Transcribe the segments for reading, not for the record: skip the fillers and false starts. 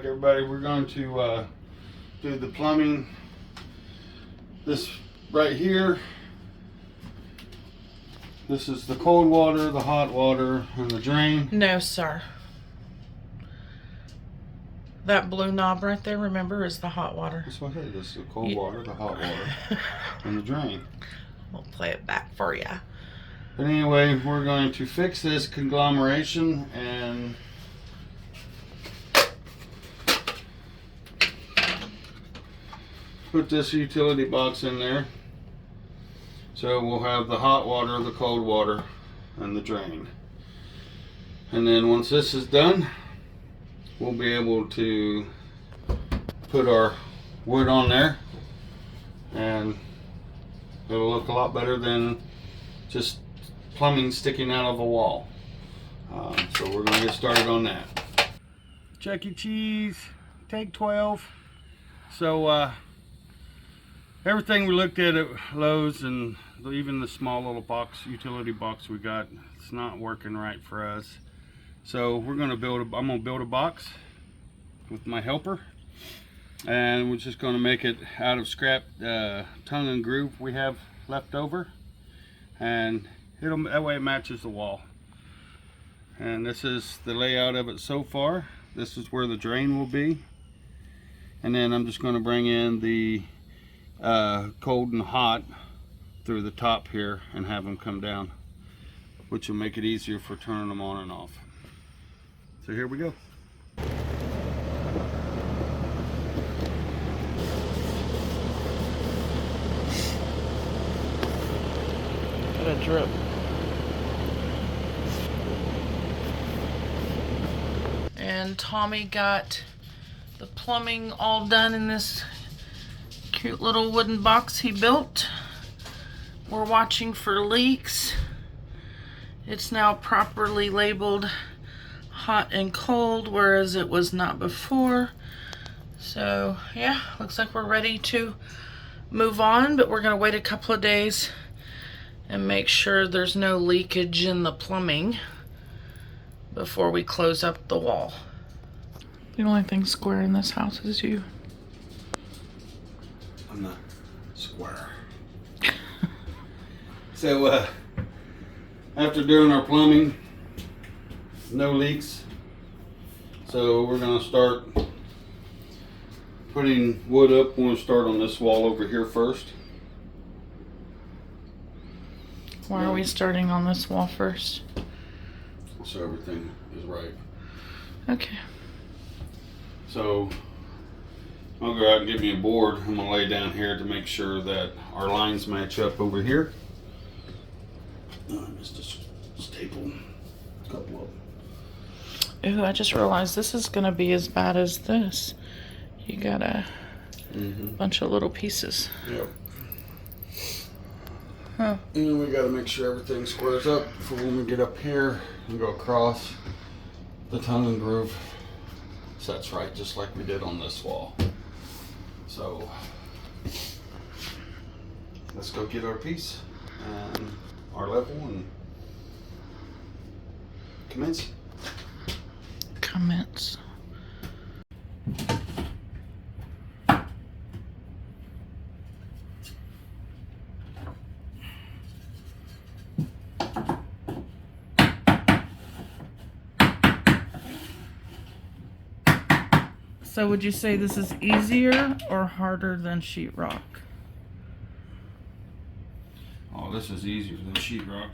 back, everybody. We're going to do the plumbing. This right here, this is the cold water, the hot water, and the drain. No, sir. That blue knob right there, remember, is the hot water. That's what I said. This is the cold water, the hot water, and the drain. We'll play it back for you. But anyway, we're going to fix this conglomeration and put this utility box in there. So we'll have the hot water, the cold water, and the drain. And then once this is done, we'll be able to put our wood on there, and it'll look a lot better than just plumbing sticking out of a wall. So we're going to get started on that. Chuck E. Cheese, take 12. So everything we looked at Lowe's, and even the small little box, utility box we got, it's not working right for us. So we're going to I'm going to build a box with my helper, and we're just going to make it out of scrap tongue and groove we have left over, and that way it matches the wall. And this is the layout of it so far. This is where the drain will be, and then I'm just going to bring in the cold and hot through the top here and have them come down, which will make it easier for turning them on and off. So here we go. Got a drip. And Tommy got the plumbing all done in this cute little wooden box he built. We're watching for leaks. It's now properly labeled hot and cold, whereas it was not before. So yeah, looks like we're ready to move on, but we're gonna wait a couple of days and make sure there's no leakage in the plumbing before we close up the wall. The only thing square in this house is you. I'm not square. So after doing our plumbing, no leaks, so we're going to start putting wood up. We're going to start on this wall over here first. Why are we starting on this wall first? So everything is right. Okay. So I'll go out and get me a board. I'm going to lay down here to make sure that our lines match up over here. Oh, I missed a staple. A couple of them. Ooh, I just realized this is gonna be as bad as this. You got a bunch of little pieces. Yep. Huh. And we gotta make sure everything squares up for when we get up here and go across. The tongue and groove sets right, just like we did on this wall. So let's go get our piece and our level and commence. Commence. So would you say this is easier or harder than sheetrock? Oh, this is easier than sheetrock.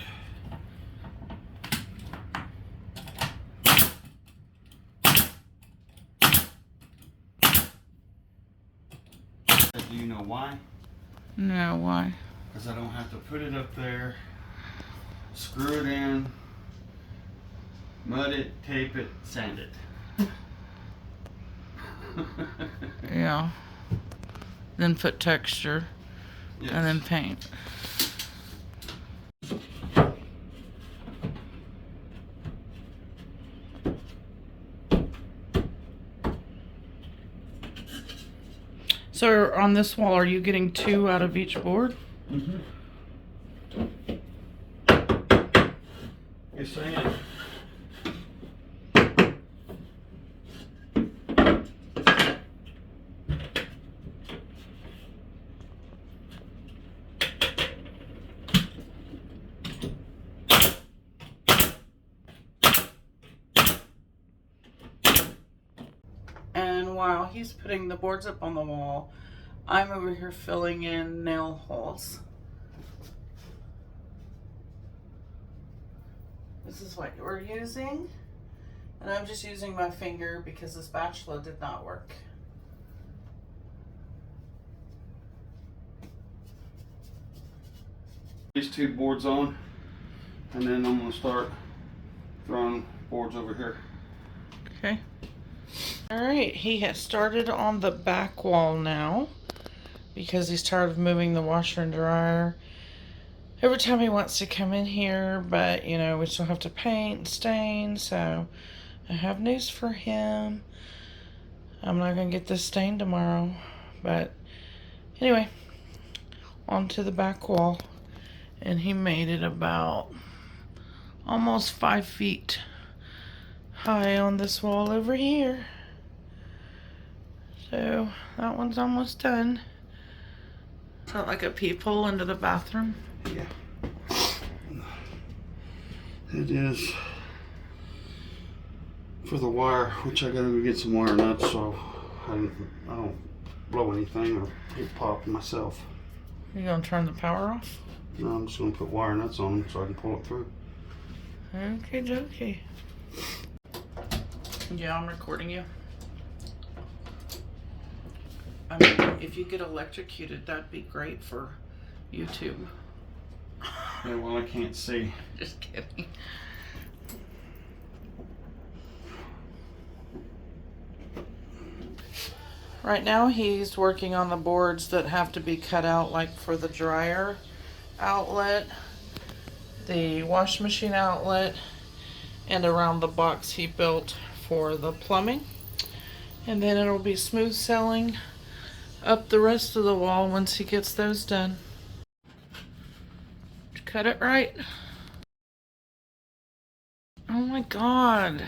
Do you know why? No, why? Because I don't have to put it up there, screw it in, mud it, tape it, sand it. Yeah. Then put texture. Yes. And then paint. So on this wall, are you getting 2 out of each board? Mm-hmm. Yes, I am. while he's putting the boards up on the wall, I'm over here filling in nail holes. This is what we're using. And I'm just using my finger because the spatula did not work. These two boards on, and then I'm going to start throwing boards over here. Okay. All right, he has started on the back wall now because he's tired of moving the washer and dryer every time he wants to come in here, but you know, we still have to paint and stain, so I have news for him. I'm not gonna get this stained tomorrow, but anyway, onto the back wall, and he made it about almost 5 feet high on this wall over here. So that one's almost done. Is that like a peephole into the bathroom? Yeah. It is for the wire, which I gotta go get some wire nuts so I don't blow anything or get popped myself. You gonna turn the power off? No, I'm just gonna put wire nuts on them so I can pull it through. Okay, dokie. Yeah, I'm recording you. I mean, if you get electrocuted, that'd be great for YouTube. Yeah, well, I can't see. Just kidding. Right now he's working on the boards that have to be cut out, like for the dryer outlet, the wash machine outlet, and around the box he built for the plumbing. And then it'll be smooth selling up the rest of the wall once he gets those done. Did you cut it right? Oh my God.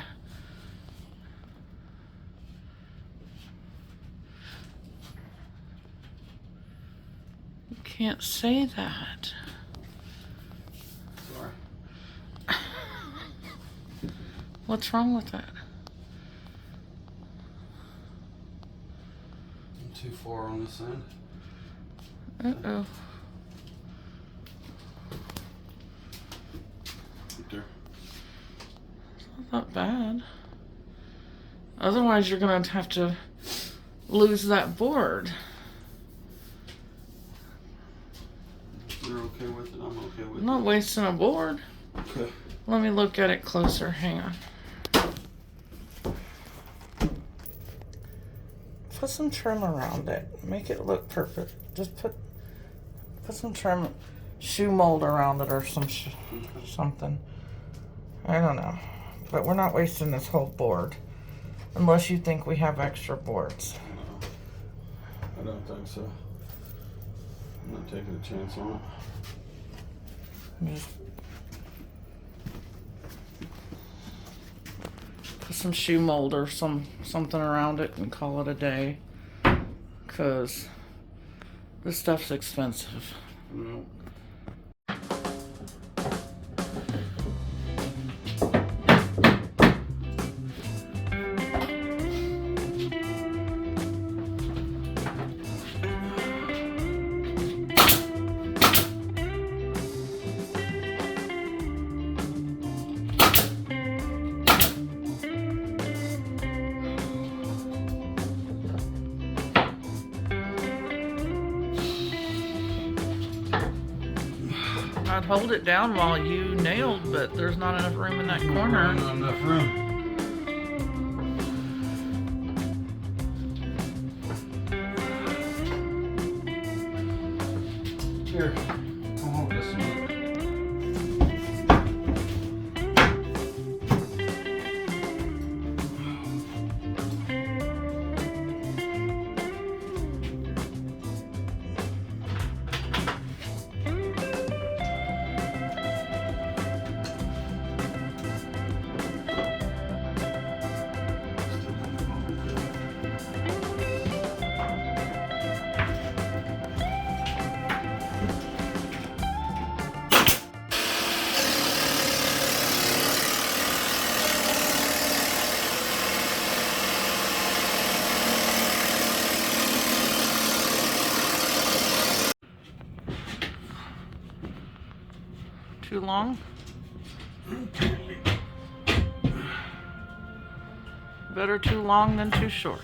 You can't say that. Sorry. What's wrong with that? I'm too far on this end. Uh-oh. Right there. It's not bad. Otherwise, you're going to have to lose that board. If you're okay with it, I'm okay with I'm not wasting a board. it. Okay. Let me look at it closer. Hang on. Put some trim around it. Make it look perfect. Just put some trim, shoe mold around it or something. I don't know. But we're not wasting this whole board. Unless you think we have extra boards. No, I don't think so. I'm not taking a chance on it. Just put some shoe mold or something around it and call it a day. 'Cause this stuff's expensive. No. I'd hold it down while you nailed, but there's not enough room in that corner. Not enough room. Here, I'll hold this one. Too long? Better too long than too short.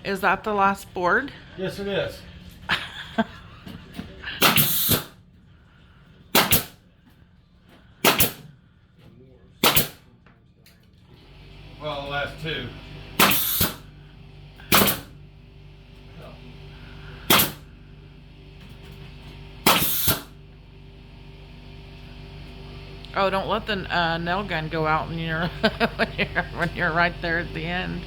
Is that the last board? Yes, it is. Well, the last two. Oh, don't let the nail gun go out when you're when you're right there at the end.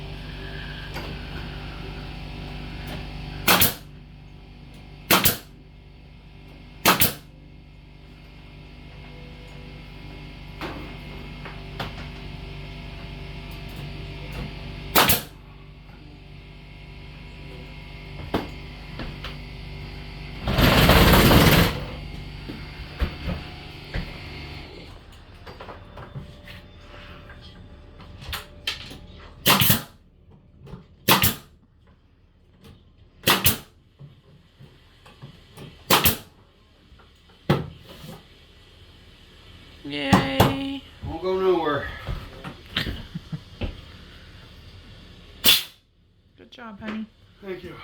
Yay! Won't go nowhere. Good job, honey. Thank you.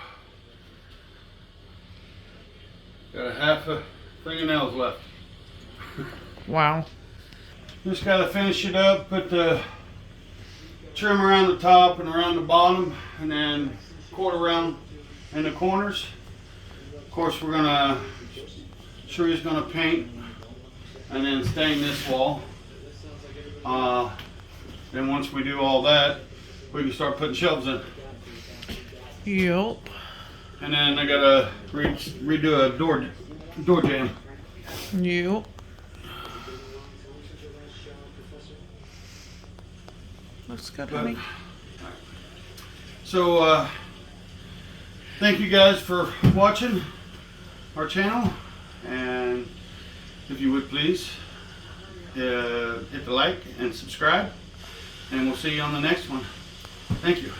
Got a half a fingernails left. Wow. Just gotta finish it up, put the trim around the top and around the bottom, and then quarter round in the corners. Of course, we're gonna, Shree's gonna paint and then stain this wall. Then once we do all that, we can start putting shelves in. Yep. And then I gotta redo a door jamb. Yep. Looks good, honey. So, thank you guys for watching our channel, and if you would please hit the like and subscribe, and we'll see you on the next one. Thank you.